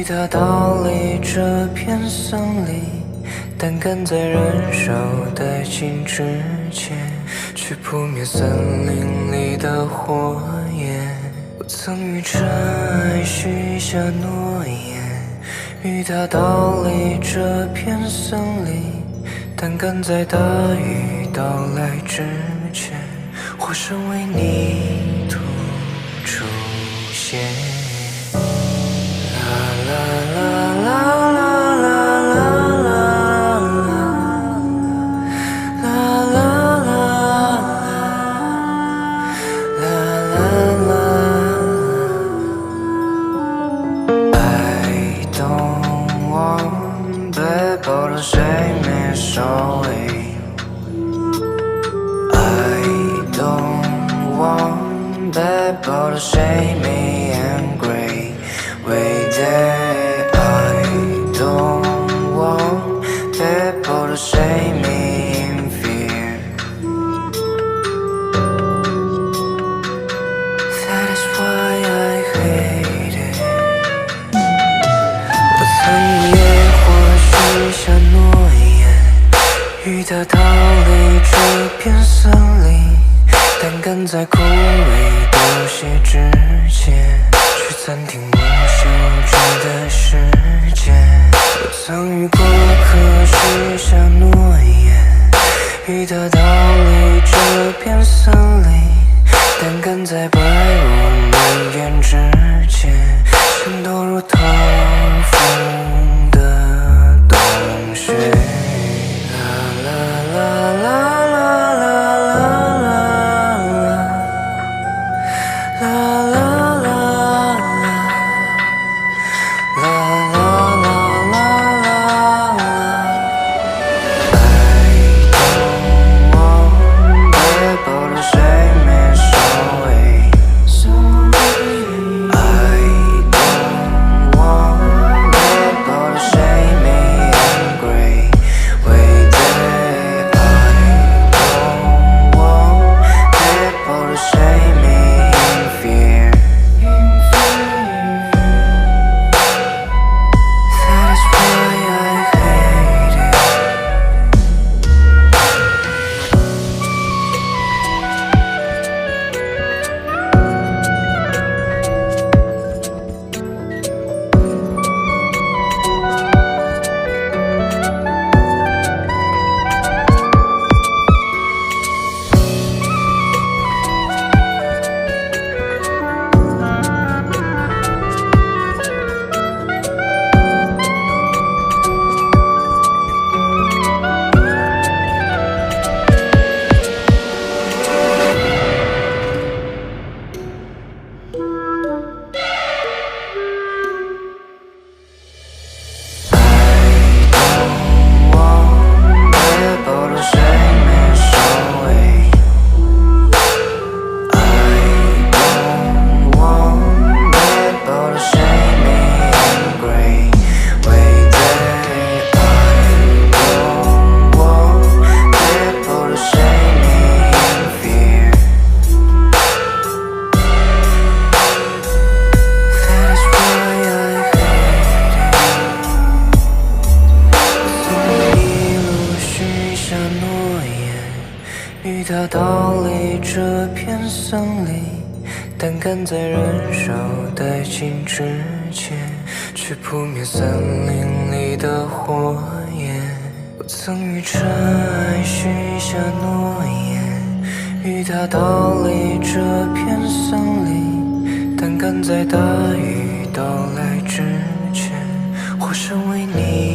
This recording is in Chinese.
它逃离这片森林，但赶在燃烧殆尽之前，去扑灭森林里的火焰。我曾与尘埃许下诺言，与它逃离这片森林，但赶在大雨到来之前，化身为泥土出现。被抱着谁没收尾 I don't want 被抱着谁没 angry Way day I don't want 被抱着谁没 in fear That is why I hate it 我曾以许下诺言，与它逃离这片森林，但赶在枯萎凋谢之前，去暂停我休止的时间。我曾与过客许下诺言，与它逃离这片森林，但赶在白雾蔓延之前，全都如逃风。与它逃离这片森林，但赶在燃烧殆尽之前，去扑灭森林里的火焰。我曾与尘埃许下诺言，与它逃离这片森林，但赶在大雨到来之前，化身为泥。